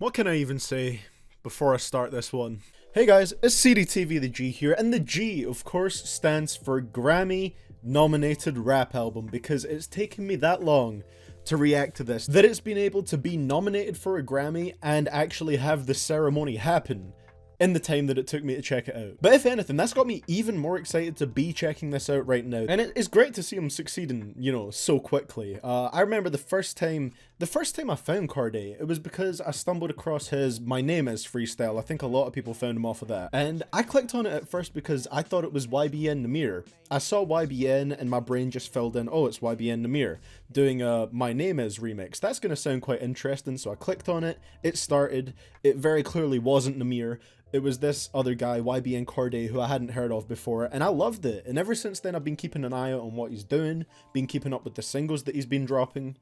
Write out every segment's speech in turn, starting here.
What can I even say before I start this one? Hey guys, it's CDTVThaG here, and the G, of course, stands for Grammy nominated rap album, because it's taken me that long to react to this, that it's been able to be nominated for a Grammy and actually have the ceremony happen in the time that it took me to check it out. But if anything, that's got me even more excited to be checking this out right now. And it's great to see him succeeding, you know, so quickly. I remember the first time I found Cordae, it was because I stumbled across his My Name Is freestyle. I think a lot of people found him off of that. And I clicked on it at first because I thought it was YBN Namir. I saw YBN and my brain just filled in, oh, it's YBN Namir doing a My Name Is remix. That's gonna sound quite interesting, so I clicked on it, it started, it very clearly wasn't Namir. It was this other guy, YBN Cordae, who I hadn't heard of before, and I loved it. And ever since then, I've been keeping an eye out on what he's doing, been keeping up with the singles that he's been dropping,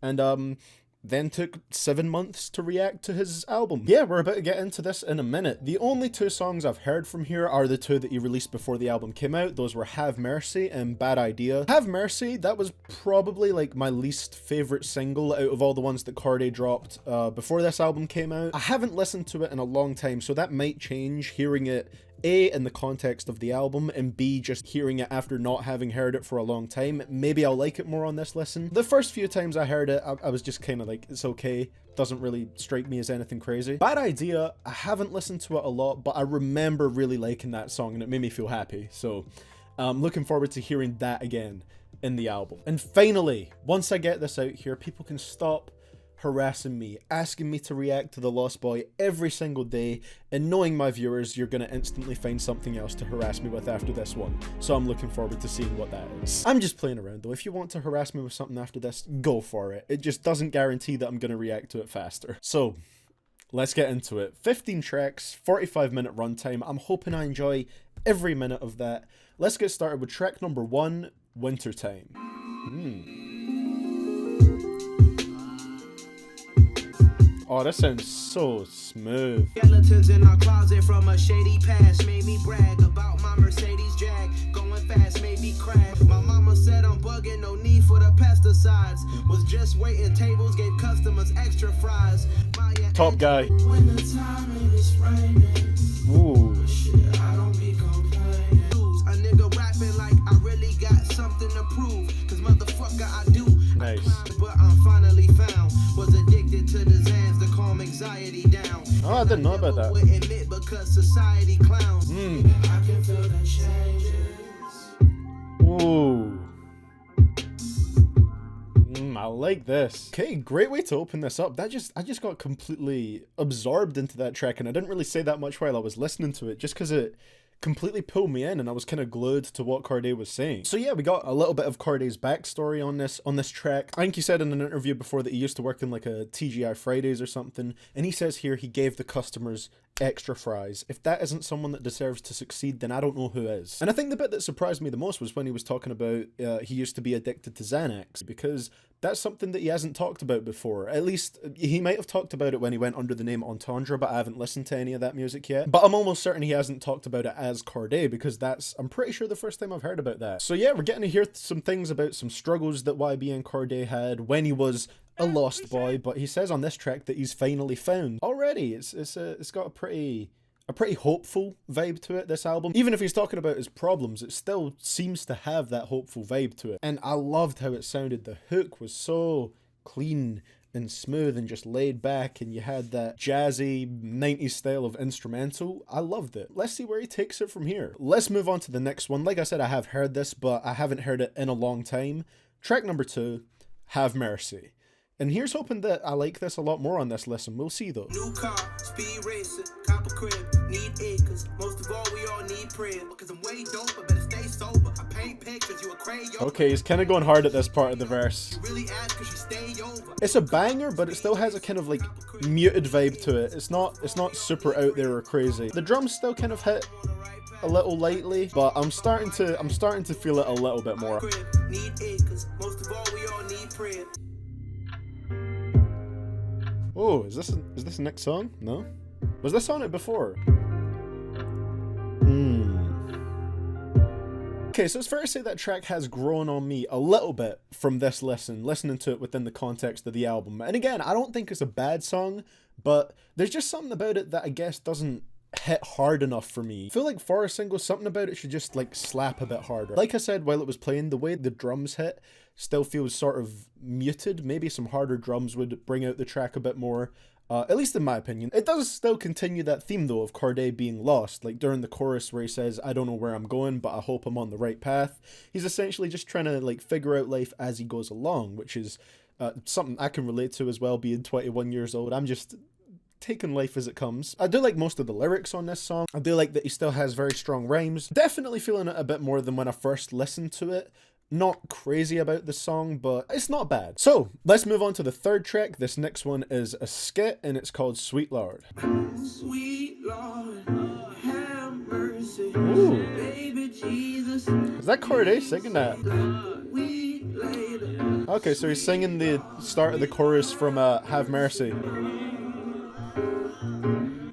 and then took 7 months to react to his album. Yeah, we're about to get into this in a minute. The only two songs I've heard from here are the two that he released before the album came out. Those were Have Mercy and Bad Idea. Have Mercy, that was probably like my least favorite single out of all the ones that Cordae dropped before this album came out. I haven't listened to it in a long time, so that might change hearing it A, in the context of the album, and B, just hearing it after not having heard it for a long time. Maybe I'll like it more on this listen. The first few times I heard it, I was just kind of like, it's okay. Doesn't really strike me as anything crazy. Bad Idea, I haven't listened to it a lot, but I remember really liking that song and it made me feel happy. So I'm looking forward to hearing that again in the album. And finally, once I get this out here, people can stop harassing me, asking me to react to The Lost Boy every single day, and knowing my viewers, you're gonna instantly find something else to harass me with after this one. So I'm looking forward to seeing what that is. I'm just playing around though. If you want to harass me with something after this, go for it. It just doesn't guarantee that I'm gonna react to it faster. So let's get into it. 15 tracks, 45-minute runtime. I'm hoping I enjoy every minute of that. Let's get started with track number 1, Wintertime. Oh, that sounds so smooth. Skeletons in our closet from a shady past made me brag about my Mercedes Jag. Going fast made me crash. My mama said I'm bugging, no need for the pesticides. Was just waiting tables, gave customers extra fries. Top guy. When the time is raining. Ooh. Shit, I don't be complaining. A nigga rapping like I really got something to prove. Cause motherfucker, I do. Nice. But I'm finally found. Was addicted to the Zans to calm anxiety down. Oh, I didn't know about that. Admit because society clowns. I can feel the changes. Ooh. I like this. Okay, great way to open this up. I just got completely absorbed into that track, and I didn't really say that much while I was listening to it, just because it completely pulled me in and I was kind of glued to what Cordae was saying. So yeah, we got a little bit of Cordae's backstory on this track. I think he said in an interview before that he used to work in like a TGI Fridays or something, and he says here he gave the customers extra fries. If that isn't someone that deserves to succeed, then I don't know who is. And I think the bit that surprised me the most was when he was talking about he used to be addicted to Xanax, because that's something that he hasn't talked about before. At least he might have talked about it when he went under the name Entendre, but I haven't listened to any of that music yet. But I'm almost certain he hasn't talked about it as Cordae, because that's, I'm pretty sure, the first time I've heard about that. So yeah, we're getting to hear some things about some struggles that YBN Cordae had when he was a lost boy, but he says on this track that he's finally found. Already, it's got a pretty hopeful vibe to it, this album. Even if he's talking about his problems, it still seems to have that hopeful vibe to it. And I loved how it sounded. The hook was so clean and smooth and just laid back, and you had that jazzy 90s style of instrumental. I loved it. Let's see where he takes it from here. Let's move on to the next one. Like I said, I have heard this, but I haven't heard it in a long time. Track number 2, Have Mercy. And here's hoping that I like this a lot more on this listen. We'll see though. New car, speed racer, copper crib, need acres. Most of all, we all need prayer. Because I'm way dope, I better stay sober. I paint pictures, you a crayon. Okay, he's kind of going hard at this part of the verse. You really ask cause you stay over. It's a banger, but it still has a kind of like muted vibe to it. It's not super out there or crazy. The drums still kind of hit a little lightly, but I'm starting to feel it a little bit more. Need acres. Most of all, we all need prayer. Oh, is this the next song? No? Was this on it before? Okay, Okay, so it's fair to say that track has grown on me a little bit from this listening to it within the context of the album. And again, I don't think it's a bad song, but there's just something about it that I guess doesn't hit hard enough for me. I feel like for a single, something about it should just like slap a bit harder. Like I said while it was playing, the way the drums hit still feels sort of muted. Maybe some harder drums would bring out the track a bit more. At least in my opinion. It does still continue that theme though of Cordae being lost, like during the chorus where he says, I don't know where I'm going, but I hope I'm on the right path. He's essentially just trying to like figure out life as he goes along, which is something I can relate to as well, being 21 years old. I'm just taking life as it comes. I do like most of the lyrics on this song. I do like that he still has very strong rhymes. Definitely feeling it a bit more than when I first listened to it. Not crazy about the song, but it's not bad. So let's move on to the third track. This next one is a skit and it's called Sweet Lord. Sweet Lord, have mercy. Ooh. Baby Jesus. Is that Cordae singing that? We later. Okay, so he's singing the start of the chorus from Have Mercy.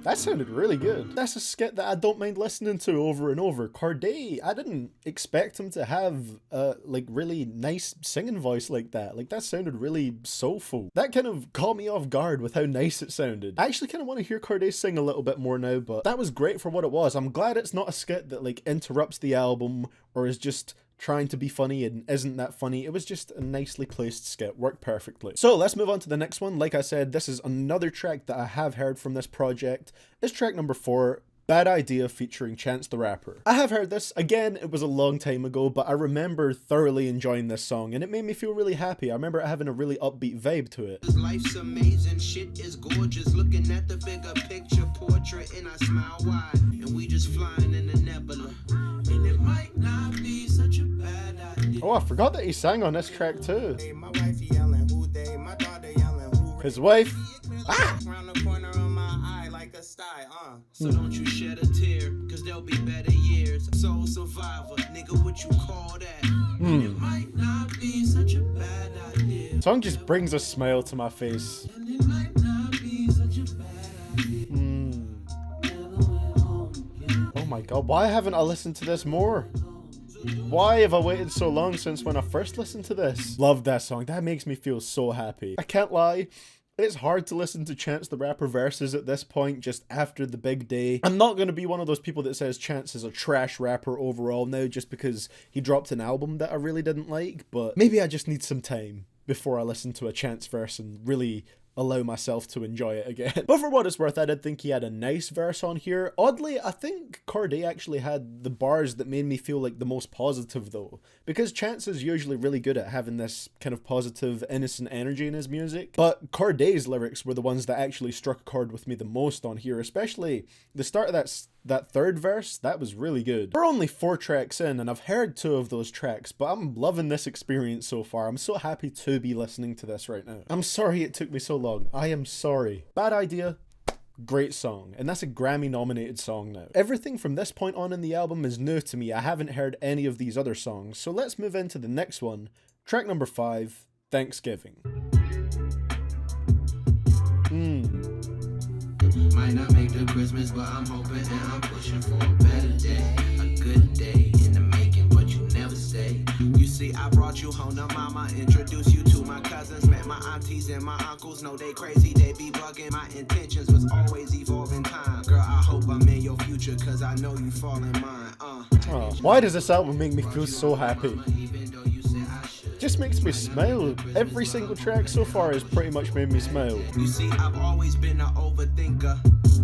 That sounded really good. That's a skit that I don't mind listening to over and over. Cordae, I didn't expect him to have a like really nice singing voice like that. Like that sounded really soulful. That kind of caught me off guard with how nice it sounded. I actually kind of want to hear Cordae sing a little bit more now, but that was great for what it was. I'm glad it's not a skit that like interrupts the album or is just trying to be funny and isn't that funny. It was just a nicely placed skit, worked perfectly. So let's move on to the next one. Like I said, this is another track that I have heard from this project. It's track number 4, Bad Idea featuring Chance the Rapper. I have heard this, again, it was a long time ago, but I remember thoroughly enjoying this song and it made me feel really happy. I remember having a really upbeat vibe to it. Life's amazing, shit is gorgeous. Looking at the bigger picture portrait and I smile wide. And we just flying in the nebula. And it might not be such a bad idea. Oh, I forgot that he sang on this track too. Hey, my wife yelling, who they? My daughter yelling, who? His wife. Ah! Around the corner of my eye like a sty, So don't you shed a tear, cause there'll be better years. Soul survivor, nigga, what you call that? It might not be such a bad idea. Song just brings a smile to my face. And it might not be such a bad idea. Never went home again. Oh my god, why haven't I listened to this more? Why have I waited so long since when I first listened to this? Love that song. That makes me feel so happy. I can't lie. It's hard to listen to Chance the Rapper verses at this point, just after the big day. I'm not going to be one of those people that says Chance is a trash rapper overall now just because he dropped an album that I really didn't like, but maybe I just need some time before I listen to a Chance verse and really allow myself to enjoy it again. But for what it's worth, I did think he had a nice verse on here. Oddly, I think Cordae actually had the bars that made me feel like the most positive though, because Chance is usually really good at having this kind of positive, innocent energy in his music, but Cordae's lyrics were the ones that actually struck a chord with me the most on here, especially the start of that third verse. That was really good. We're only 4 tracks in and I've heard 2 of those tracks, but I'm loving this experience so far. I'm so happy to be listening to this right now. I'm sorry it took me so long. I am sorry. Bad Idea, great song, and that's a Grammy nominated song now. Everything from this point on in the album is new to me. I haven't heard any of these other songs, so let's move into the next one. Track number 5, Thanksgiving. Might not make the Christmas, but I'm hoping and I'm pushing for a better day. A good day in the making, but you never stay. You see, I brought you home to mama, introduced you to my cousins, met my aunties and my uncles. Know they crazy, they be bugging. My intentions was always evolving time. Girl, I hope I'm in your future, cause I know you fall in mine. Oh, why does this album make me feel so happy? Just makes me smile. Every single track so far has pretty much made me smile. You see, I've always been an overthinker.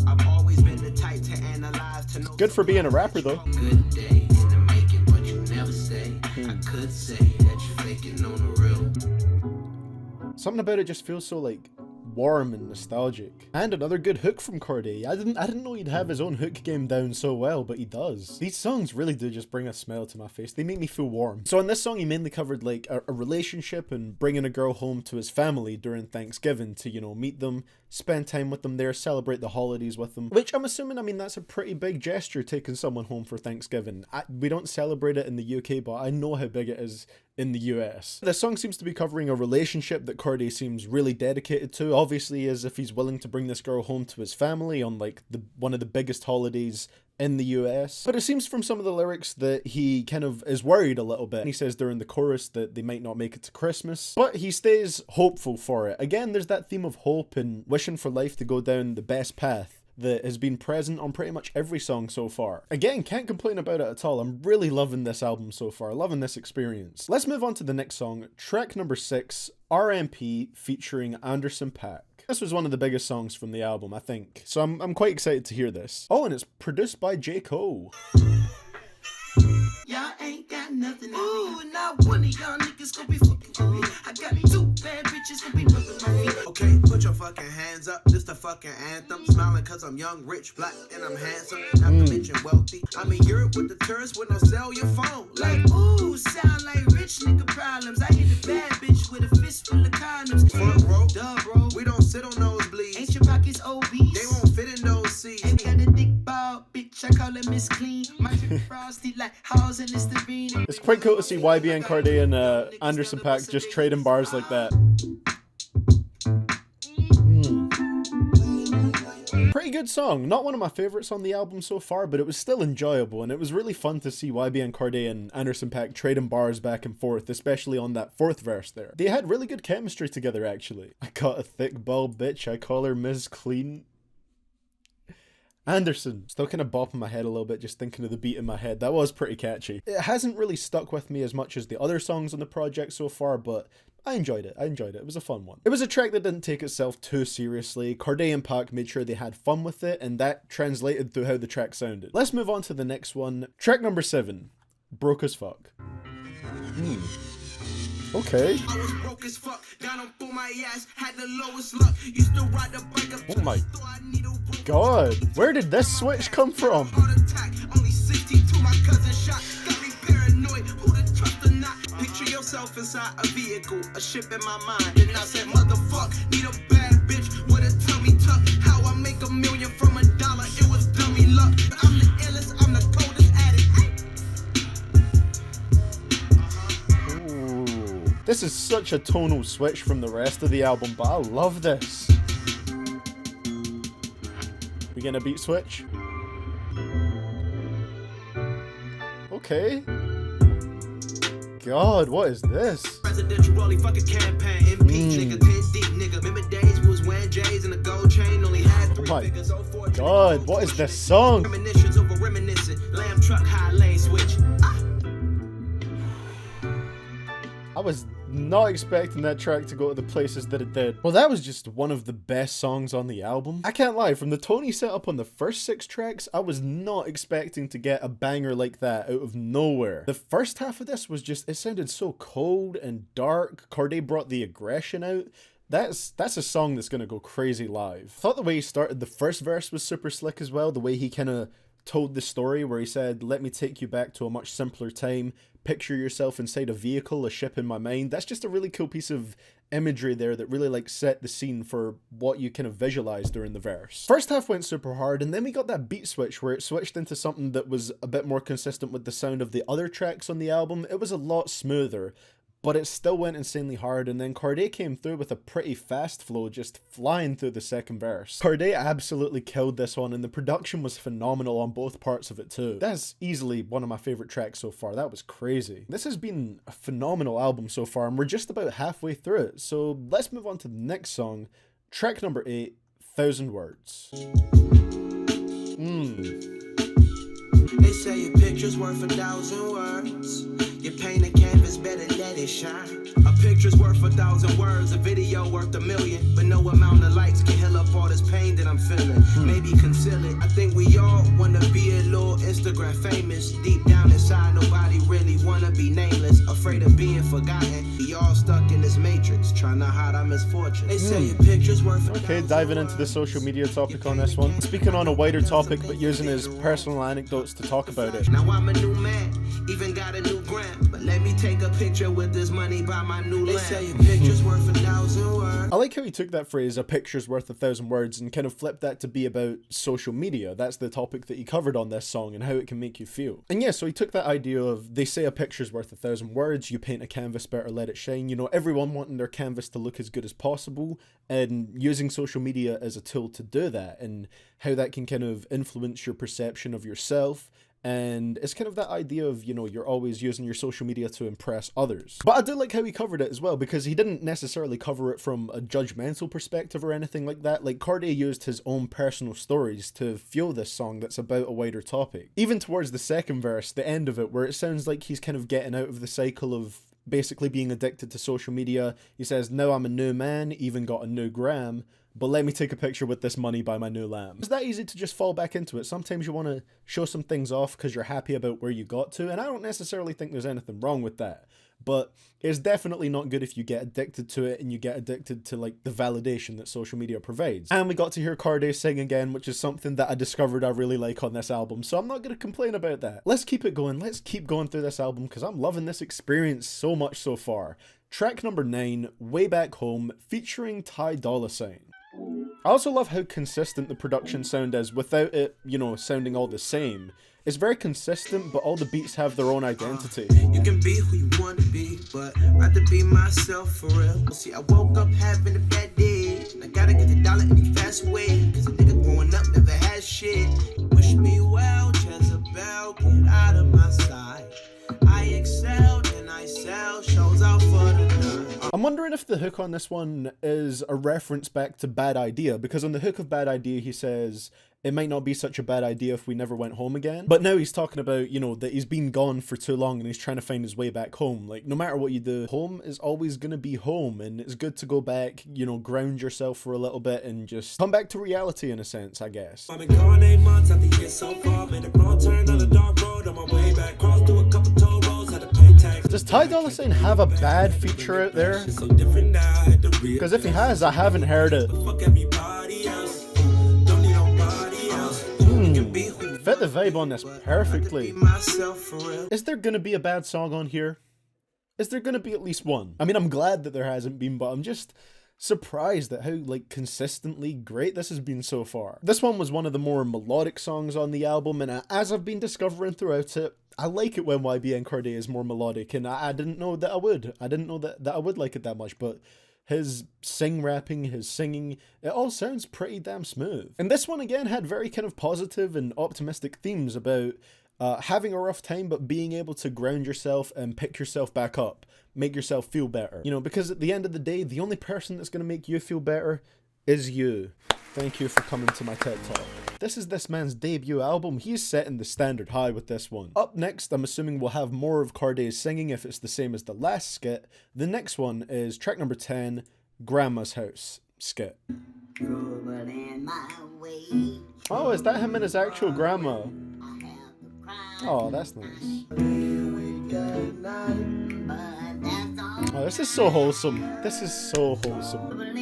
I've always been the type to analyze, to know. Good for being a rapper though. Good day in the making, but you never say. I could say that you're faking on the real. Something about it just feels so like warm and nostalgic. And another good hook from Cordae. I didn't know he'd have his own hook game down so well, but he does. These songs really do just bring a smile to my face. They make me feel warm. So in this song, he mainly covered like a relationship and bringing a girl home to his family during Thanksgiving to, you know, meet them, spend time with them there, celebrate the holidays with them. Which I'm assuming, I mean, that's a pretty big gesture, taking someone home for Thanksgiving. We don't celebrate it in the UK, but I know how big it is in the US. The song seems to be covering a relationship that Cordae seems really dedicated to, obviously, as if he's willing to bring this girl home to his family on like one of the biggest holidays in the US. But it seems from some of the lyrics that he kind of is worried a little bit. He says during the chorus that they might not make it to Christmas, but he stays hopeful for it. Again, there's that theme of hope and wishing for life to go down the best path that has been present on pretty much every song so far. Again, can't complain about it at all. I'm really loving this album so far, loving this experience. Let's move on to the next song, track number 6, RMP featuring Anderson .Paak. This was one of the biggest songs from the album, I think, so I'm quite excited to hear this. Oh, and it's produced by J. Cole. Y'all ain't got nothing. Ooh, not one of y'all niggas gon' be fucking with me. I got 2 bad bitches gon' be rubbing my feet. Okay, put your fucking hands up. This the fucking anthem. Smiling cause I'm young, rich, black, and I'm handsome. Not to mention wealthy. I'm in Europe with the tourists with no cellular phone. Like, ooh, sound like rich nigga problems. I hit a bad bitch with a fist full of condoms. Front row, duh, bro. We don't sit on nosebleeds. Ain't your pockets obese? They won't fit in those seats. And got a dick ball, bitch. I call it Miss Clean. My drip frosty like house and Listerine. It's quite cool to see YBN Cordae and Anderson .Paak just trading bars like that. Pretty good song. Not one of my favorites on the album so far, but it was still enjoyable, and it was really fun to see YBN Cordae and Anderson .Paak trading bars back and forth, especially on that 4th verse there. They had really good chemistry together, actually. I got a thick bald bitch, I call her Ms. Clean. Anderson. Still kind of bopping my head a little bit just thinking of the beat in my head. That was pretty catchy. It hasn't really stuck with me as much as the other songs on the project so far, but I enjoyed it. It was a fun one. It was a track that didn't take itself too seriously. Cordae and Paak made sure they had fun with it, and that translated through how the track sounded. Let's move on to the next one. Track number 7, Broke as Fuck. Okay. I was broke as fuck, down on my ass, had the lowest luck. Used to ride the bike up. Oh my god, where did this switch come from? Only 62, my cousin shot, got me paranoid, who to trust or not. Picture yourself inside a vehicle, a ship in my mind. And I said, motherfuck, need a bad bitch with a tummy tuck. How I make $1 million from $1, it was dummy luck. I'm the illest, I'm the coldest addict. Ooh. This is such a tonal switch from the rest of the album, but I love this. We getting a beat switch? Okay. God, what is this? Presidential rolling fucking campaign. Impeach nigga, 10 deep nigga. Remember days we was wearing J's and a gold chain only had 3 figures. Oh my god, what is this song? Reminiscence over reminiscent. Lamb truck, high lane switch. I was not expecting that track to go to the places that it did. Well, that was just one of the best songs on the album. I can't lie, from the tone he set up on the first 6 tracks, I was not expecting to get a banger like that out of nowhere. The first half of this was just, it sounded so cold and dark. Cordae brought the aggression out. That's a song that's gonna go crazy live. I thought the way he started the first verse was super slick as well, the way he kind of told the story where he said, let me take you back to a much simpler time. Picture yourself inside a vehicle, a ship in my mind. That's just a really cool piece of imagery there that really like set the scene for what you kind of visualize during the verse. First half went super hard, and then we got that beat switch where it switched into something that was a bit more consistent with the sound of the other tracks on the album. It was a lot smoother, but it still went insanely hard, and then Cordae came through with a pretty fast flow, just flying through the second verse. Cordae absolutely killed this one, and the production was phenomenal on both parts of it too. That's easily one of my favorite tracks so far. That was crazy. This has been a phenomenal album so far, and we're just about halfway through it, so let's move on to the next song, track number 8, 1,000 Words. They say a picture's worth 1,000 words. You paint a canvas, better let it shine. A picture's worth 1,000 words, a video worth 1,000,000. But no amount of likes can heal up all this pain that I'm feeling. Maybe conceal it. I think we all wanna be a little Instagram famous. Deep down inside, nobody really wanna be nameless. Afraid of being forgotten. We all stuck in this matrix, trying to hide our misfortune. They say a picture's worth. Okay, diving into the social media topic on this one. Speaking on a wider topic, but using his personal anecdotes to talk about it. Now I'm a new man, even got a new gram. But let me take a picture with this money by my new land. They say a picture's worth 1,000 words. I like how he took that phrase, a picture's worth 1,000 words, and kind of flipped that to be about social media. That's the topic that he covered on this song and how it can make you feel. And yeah, so he took that idea of, they say a picture's worth 1,000 words, you paint a canvas, better let it shine. You know, everyone wanting their canvas to look as good as possible, and using social media as a tool to do that, and how that can kind of influence your perception of yourself. And it's kind of that idea of, you know, you're always using your social media to impress others. But I do like how he covered it as well, because he didn't necessarily cover it from a judgmental perspective or anything like that. Like, Cordae used his own personal stories to fuel this song that's about a wider topic. Even towards the second verse, the end of it, where it sounds like he's kind of getting out of the cycle of basically being addicted to social media. He says, now I'm a new man, even got a new gram, but let me take a picture with this money by my new lamb. It's that easy to just fall back into it. Sometimes you want to show some things off because you're happy about where you got to, and I don't necessarily think there's anything wrong with that. But it's definitely not good if you get addicted to it and you get addicted to like the validation that social media provides. And we got to hear Cordae sing again, which is something that I discovered I really like on this album, so I'm not going to complain about that. Let's keep it going. Let's keep going through this album because I'm loving this experience so much so far. Track number 9, Way Back Home, featuring Dolla. I also love how consistent the production sound is without it, you know, sounding all the same. It's very consistent, but all the beats have their own identity. You can be who you want to be, but I'd rather be myself for real. See, I woke up having a bad day, and I gotta get the dollar any fast way, cause a nigga growing up never had shit. Wish me well, Jezebel, get out of my sight. I excelled and I sell shows out for the night. I'm wondering if the hook on this one is a reference back to Bad Idea, because on the hook of Bad Idea he says, it might not be such a bad idea if we never went home again. But now he's talking about, you know, that he's been gone for too long and he's trying to find his way back home. Like, no matter what you do, home is always gonna be home, and it's good to go back, you know, ground yourself for a little bit and just come back to reality in a sense, I guess. I've been gone 8 months, I think it's so far. Made a wrong turn on the dark road on my way back. Crossed through a couple toll roads, had to pay tax. Does Dolla have a bad feature out there? Because if he has, I haven't heard it. Fit the vibe on this perfectly. Is there gonna be a bad song on here? Is there gonna be at least one? I mean, I'm glad that there hasn't been, but I'm just surprised at how like consistently great this has been so far. This one was one of the more melodic songs on the album, and as I've been discovering throughout it, I like it when YBN Cordae is more melodic, and I didn't know that I would. I didn't know that I would like it that much, but his rapping, his singing, it all sounds pretty damn smooth. And this one again had very kind of positive and optimistic themes about having a rough time, but being able to ground yourself and pick yourself back up, make yourself feel better. You know, because at the end of the day, the only person that's going to make you feel better is you. Thank you for coming to my TED Talk. This is this man's debut album. He's setting the standard high with this one. Up next, I'm assuming we'll have more of Cordae's singing if it's the same as the last skit. The next one is track number 10, Grandma's House, Skit. Oh, is that him and his actual grandma? Oh, that's nice. Oh, this is so wholesome. This is so wholesome.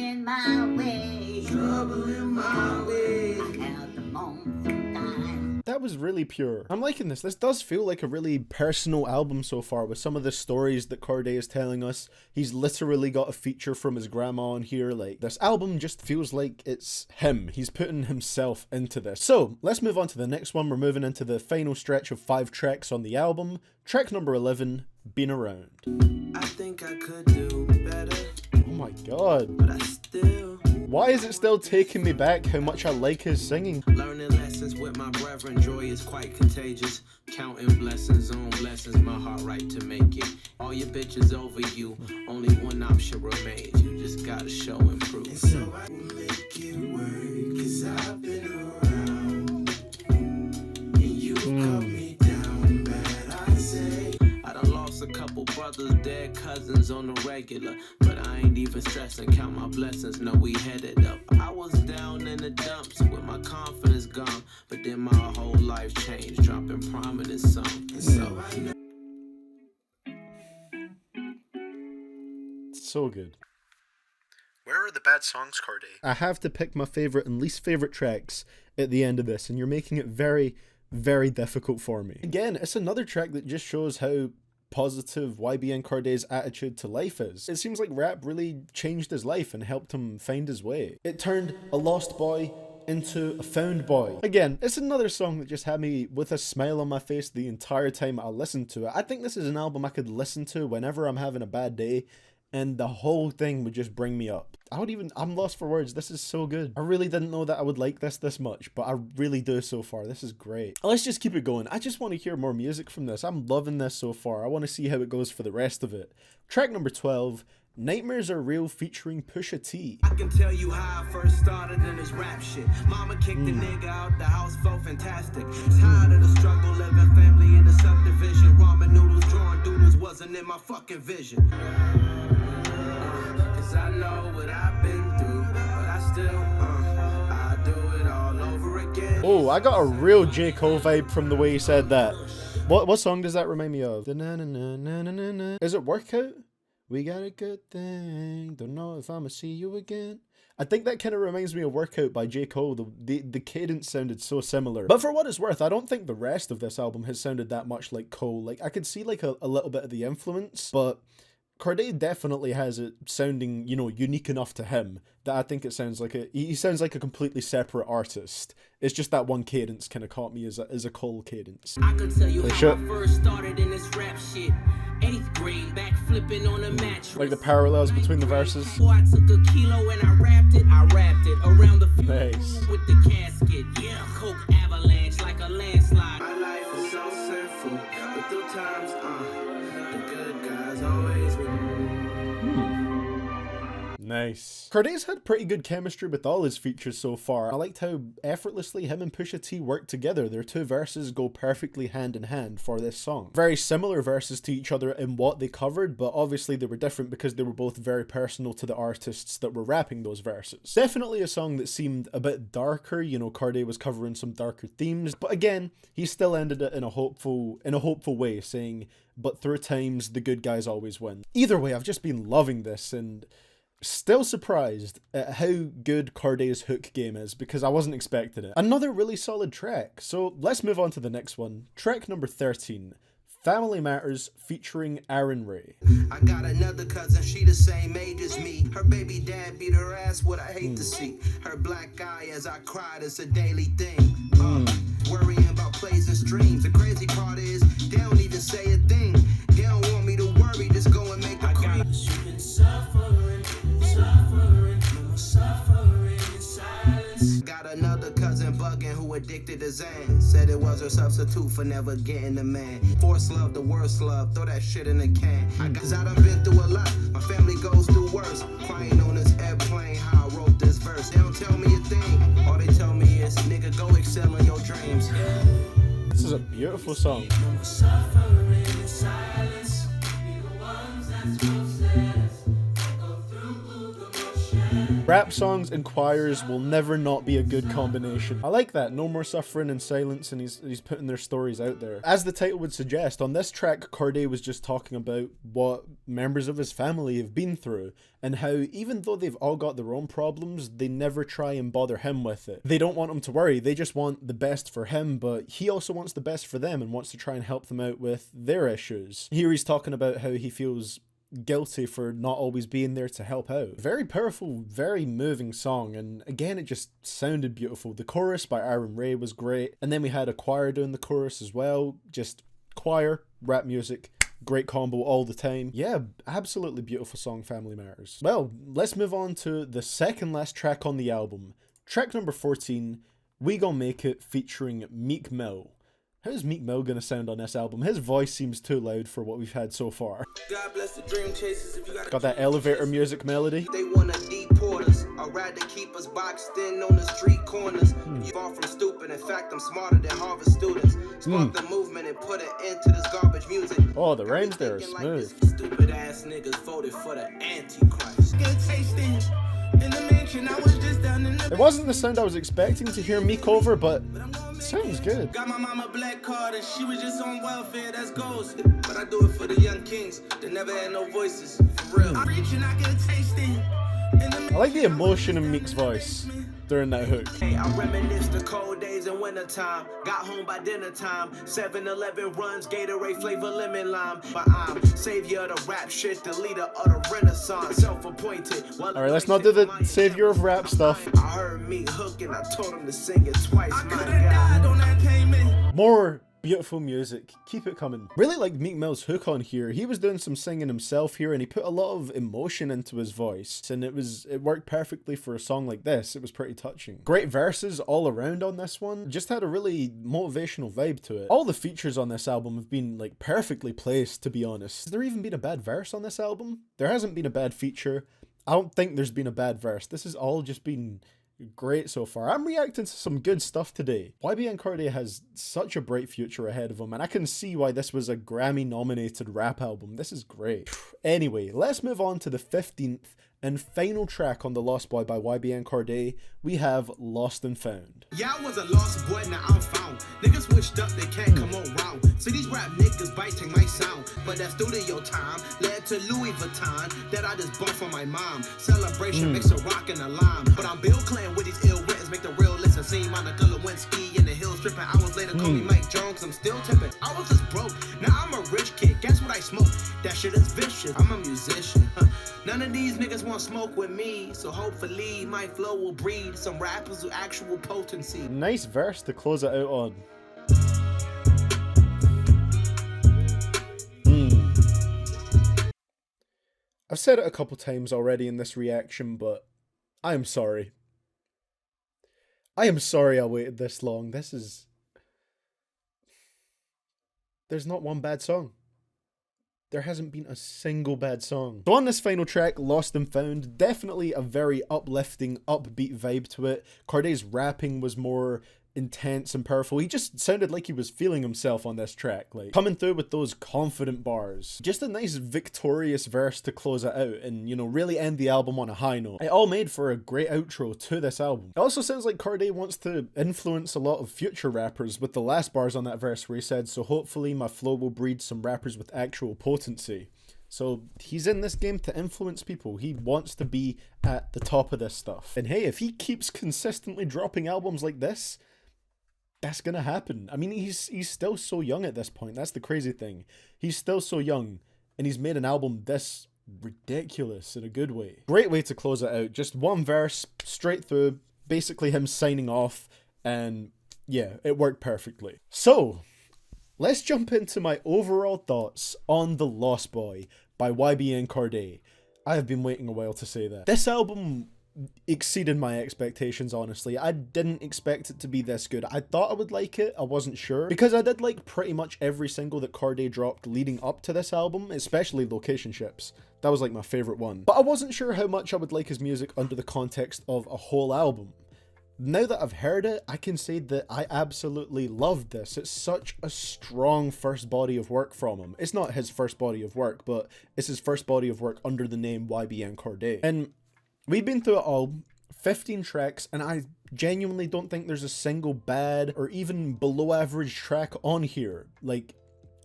That was really pure. I'm liking this. This does feel like a really personal album so far, with some of the stories that Cordae is telling us. He's literally got a feature from his grandma on here. Like, this album just feels like it's him. He's putting himself into this. So let's move on to the next one. We're moving into the final stretch of 5 tracks on the album. Track number 11, Been Around. I think I could do better. Oh my god. But I still. Why is it still taking me back how much I like his singing? Learning lessons with my brethren, joy is quite contagious. Counting blessings on blessings, my heart right to make it. All your bitches over you, only one option remains. You just gotta show and prove. And so I will make it work, cause I've been around. And you cut me down bad, I say. I done lost a couple brothers, dead cousins on the regular, but I ain't even stressing, count my blessings, no we headed up. I was down in the dumps with my confidence gone, but then my whole life changed, dropping prominent songs. So I know. So good. Where are the bad songs, Cordae? I have to pick my favorite and least favorite tracks at the end of this, and you're making it very, very difficult for me. Again, it's another track that just shows how positive YBN Cordae's attitude to life is. It seems like rap really changed his life and helped him find his way. It turned a lost boy into a found boy. Again, it's another song that just had me with a smile on my face the entire time I listened to it. I think this is an album I could listen to whenever I'm having a bad day, and the whole thing would just bring me up. I'm lost for words. This is so good. I really didn't know that I would like this much, but I really do so far. This is great. Let's just keep it going. I just want to hear more music from this. I'm loving this so far. I want to see how it goes for the rest of it. Track number 12, Nightmares Are Real featuring Pusha T. I can tell you how I first started in this rap shit. Mama kicked the nigga out, the house felt fantastic. Tired of the struggle, living family in the subdivision. Ramen noodles, drawing doodles wasn't in my fucking vision. Cause I know what I've been through, but I still, I do it all over again. Oh, I got a real J. Cole vibe from the way he said that. What song does that remind me of? Is it Workout? We got a good thing, don't know if I'ma see you again. I think that kind of reminds me of Workout by J. Cole. The cadence sounded so similar. But for what it's worth, I don't think the rest of this album has sounded that much like Cole. Like, I could see like a little bit of the influence, but Cordae definitely has it sounding, you know, unique enough to him that I think it sounds like he sounds like a completely separate artist. It's just that one cadence kind of caught me as a Cole cadence. I could tell you how I first started in this rap shit. 8th grade, back flipping on a mattress. Like the parallels between the verses. I took a kilo and I wrapped it around the Nice. with the casket. Yeah, coke avalanche like a landslide. My life is so sinful, but through times, the good guys always win. Nice. Cordae's had pretty good chemistry with all his features so far. I liked how effortlessly him and Pusha T work together. Their two verses go perfectly hand in hand for this song. Very similar verses to each other in what they covered, but obviously they were different because they were both very personal to the artists that were rapping those verses. Definitely a song that seemed a bit darker, you know, Cordae was covering some darker themes, but again, he still ended it in a hopeful way, saying, but through times, the good guys always win. Either way, I've just been loving this, and still surprised at how good Cordae's hook game is, because I wasn't expecting it. Another really solid track. So let's move on to the next one. Track number 13, Family Matters featuring Arin Ray. I got another cousin, she the same age as me. Her baby dad beat her ass, what I hate to see. Her black eye as I cried, it's a daily thing. Worrying about plays and streams. The crazy part is, they don't even say a thing. They don't want me to worry, just go and make a cry. You've been suffering in silence. Got another cousin bugging who addicted to Zan. Said it was her substitute for never getting a man. Forced love, the worst love, throw that shit in a can. Cause I done been through a lot, my family goes through worse. Crying on this airplane, how I wrote this verse. They don't tell me a thing, all they tell me is, nigga, go excel in your dreams. This is a beautiful song. Rap songs and choirs will never not be a good combination. I like that. No more suffering in silence, and he's putting their stories out there. As the title would suggest, on this track, Cordae was just talking about what members of his family have been through, and how even though they've all got their own problems, they never try and bother him with it. They don't want him to worry, they just want the best for him, but he also wants the best for them and wants to try and help them out with their issues. Here he's talking about how he feels guilty for not always being there to help out. Very powerful, very moving song, and again it just sounded beautiful. The chorus by Arin Ray was great, and then we had a choir doing the chorus as well. Just choir, rap music, great combo all the time. Yeah, absolutely beautiful song, Family Matters. Well, let's move on to the second last track on the album. Track number 14, We Gon' Make It featuring Meek Mill. How's Meek Mill gonna sound on this album? His voice seems too loud for what we've had so far. God bless the dream chasers if you Got that elevator music melody. They wanna deport us, I'd rather keep us boxed in on the street corners. You far from stupid, in fact I'm smarter than Harvard students. Spark the movement and put an end to this garbage music. Oh, the rhymes there are smooth. Stupid ass niggas voted for the Antichrist. Good tasting. In the mansion, I was just down in the... It wasn't the sound I was expecting to hear Meek over, but it sounds good. Got my mama black card and she was just on welfare, that's ghost. But I do it for the young kings that never had no voices, for real. I'm reaching, I get tasting. I like the emotion in Meek's voice. during that hook. Hey, I reminisce the cold days in wintertime. Got home by dinner time. 7-Eleven runs, Gatorade flavor lemon lime. But I'm savior of the rap shit, the leader of the Renaissance. Self-appointed. Alright, let's not do the savior of rap stuff. I heard Meek hook and I told him to sing it twice. I could have died on that payment. More beautiful music, keep it coming. Really like Meek Mill's hook on here. He was doing some singing himself here and he put a lot of emotion into his voice, and it worked perfectly for a song like this. It was pretty touching. Great verses all around on this one. Just had a really motivational vibe to it. All the features on this album have been like perfectly placed, to be honest. Has there even been a bad verse on this album? There hasn't been a bad feature. I don't think there's been a bad verse. This has all just been great so far. I'm reacting to some good stuff today. YBN Cordae has such a bright future ahead of him, and I can see why this was a Grammy nominated rap album. This is great. Anyway, let's move on to the 15th and final track on The Lost Boy by YBN Cordae. We have Lost and Found. Yeah, I was a lost boy, now I'm found. Niggas switched up, they can't come around. See, these rap niggas biting my sound, but that studio time led to Louis Vuitton that I just bought for my mom. Celebration makes a rock and a lime, but I'm Bill Clinton with these ill wins, make the real listen. See Monica Lewinsky in the hills tripping. Hours later, call me Mike Jones, I'm still tipping. I was just broke, now I'm a rich kid. Guess what I smoke? That shit is vicious. I'm a musician. None of these niggas want smoke with me, so hopefully my flow will breed some rappers with actual potency. Nice verse to close it out on. I've said it a couple times already in this reaction, but I am sorry. I am sorry I waited this long. There's not one bad song. There hasn't been a single bad song. So on this final track, Lost and Found, definitely a very uplifting, upbeat vibe to it. Cordae's rapping was more intense and powerful. He just sounded like he was feeling himself on this track, like coming through with those confident bars. Just a nice victorious verse to close it out and, you know, really end the album on a high note. It all made for a great outro to this album. It also sounds like Cordae wants to influence a lot of future rappers with the last bars on that verse where he said, so hopefully my flow will breed some rappers with actual potency. So he's in this game to influence people. He wants to be at the top of this stuff. And hey, if he keeps consistently dropping albums like this, that's gonna happen. I mean, he's still so young at this point. That's the crazy thing. He's still so young, and he's made an album this ridiculous in a good way. Great way to close it out. Just one verse, straight through, basically him signing off, and yeah, it worked perfectly. So, let's jump into my overall thoughts on The Lost Boy by YBN Cordae. I have been waiting a while to say that. This album exceeded my expectations, honestly. I didn't expect it to be this good. I thought I would like it, I wasn't sure, because I did like pretty much every single that Cordae dropped leading up to this album, especially Locationships. That was like my favourite one. But I wasn't sure how much I would like his music under the context of a whole album. Now that I've heard it, I can say that I absolutely loved this. It's such a strong first body of work from him. It's not his first body of work, but it's his first body of work under the name YBN Cordae. And we've been through it all, 15 tracks, and I genuinely don't think there's a single bad or even below average track on here. Like,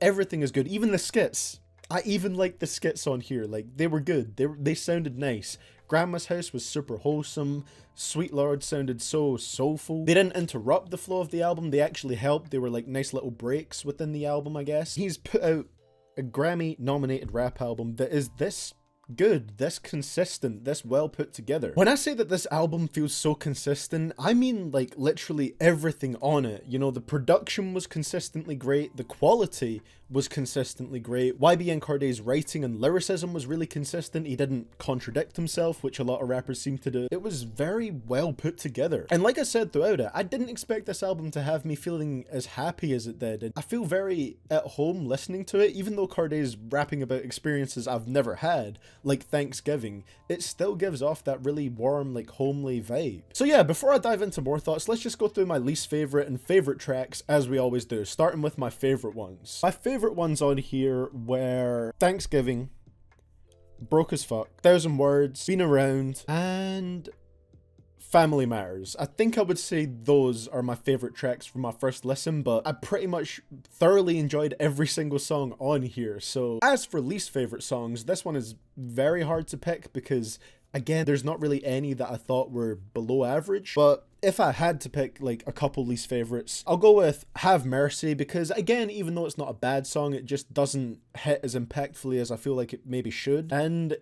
everything is good. Even the skits. I even like the skits on here. Like, they were good. They sounded nice. Grandma's House was super wholesome. Sweet Lord sounded so soulful. They didn't interrupt the flow of the album. They actually helped. They were like nice little breaks within the album, I guess. He's put out a Grammy nominated rap album that is this good, this consistent, this well put together. When I say that this album feels so consistent, I mean like literally everything on it. You know, the production was consistently great, the quality was consistently great, YBN Cordae's writing and lyricism was really consistent. He didn't contradict himself, which a lot of rappers seem to do. It was very well put together. And like I said throughout it, I didn't expect this album to have me feeling as happy as it did. I feel very at home listening to it, even though Cordae's rapping about experiences I've never had, like Thanksgiving, it still gives off that really warm, like homely vibe. So yeah, before I dive into more thoughts, let's just go through my least favorite and favorite tracks as we always do, starting with my favorite ones. My favorite ones on here were Thanksgiving, Broke as Fuck, 1,000 Words, Been Around, and Family Matters. I think I would say those are my favorite tracks from my first listen, but I pretty much thoroughly enjoyed every single song on here. So as for least favorite songs, this one is very hard to pick because Again, there's not really any that I thought were below average, but if I had to pick like a couple least favorites, I'll go with Have Mercy, because again, even though it's not a bad song, it just doesn't hit as impactfully as I feel like it maybe should. And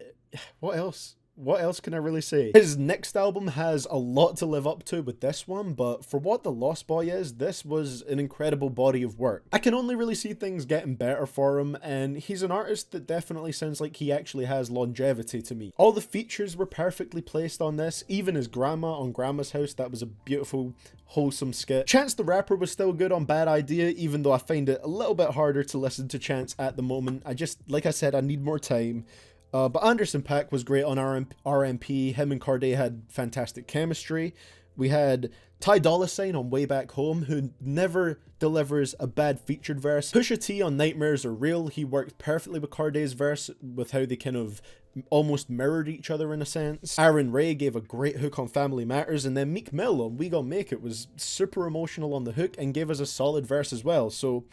what else? What else can I really say? His next album has a lot to live up to with this one, but for what The Lost Boy is, this was an incredible body of work. I can only really see things getting better for him, and he's an artist that definitely sounds like he actually has longevity to me. All the features were perfectly placed on this, even his grandma on Grandma's House. That was a beautiful, wholesome skit. Chance the Rapper was still good on Bad Idea, even though I find it a little bit harder to listen to Chance at the moment. Like I said, I need more time. But Anderson .Paak was great on RMP. Him and Cordae had fantastic chemistry. We had Dolla on Way Back Home, who never delivers a bad featured verse. Pusha T on Nightmares Are Real. He worked perfectly with Cordae's verse, with how they kind of almost mirrored each other in a sense. Arin Ray gave a great hook on Family Matters, and then Meek Mill on We Gon' Make It was super emotional on the hook and gave us a solid verse as well. So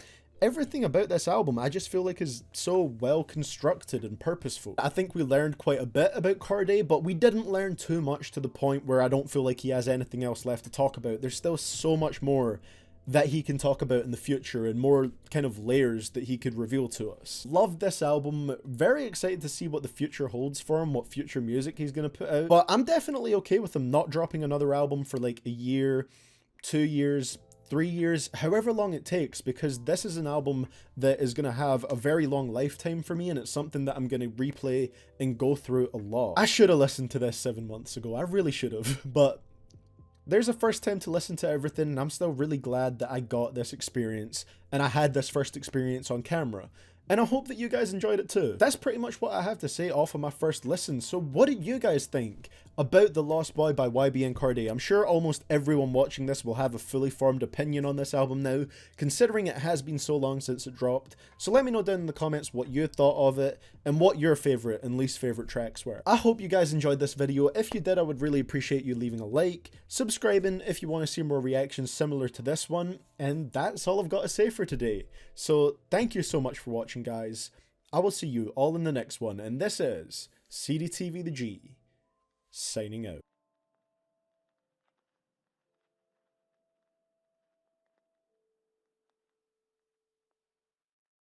everything about this album I just feel like is so well constructed and purposeful. I think we learned quite a bit about Cordae, but we didn't learn too much to the point where I don't feel like he has anything else left to talk about. There's still so much more that he can talk about in the future, and more kind of layers that he could reveal to us. Loved this album. Very excited to see what the future holds for him, what future music he's going to put out. But I'm definitely okay with him not dropping another album for like a year, 2 years, 3 years, however long it takes, because this is an album that is going to have a very long lifetime for me, and it's something that I'm going to replay and go through a lot. I should have listened to this 7 months ago. I really should have, but there's a first time to listen to everything, and I'm still really glad that I got this experience and I had this first experience on camera. And I hope that you guys enjoyed it too. That's pretty much what I have to say off of my first listen. So what did you guys think about The Lost Boy by YBN Cordae? I'm sure almost everyone watching this will have a fully formed opinion on this album now, considering it has been so long since it dropped. So let me know down in the comments what you thought of it and what your favourite and least favourite tracks were. I hope you guys enjoyed this video. If you did, I would really appreciate you leaving a like, subscribing if you want to see more reactions similar to this one, and that's all I've got to say for today. So thank you so much for watching, guys. I will see you all in the next one, and this is CDTVThaG signing out.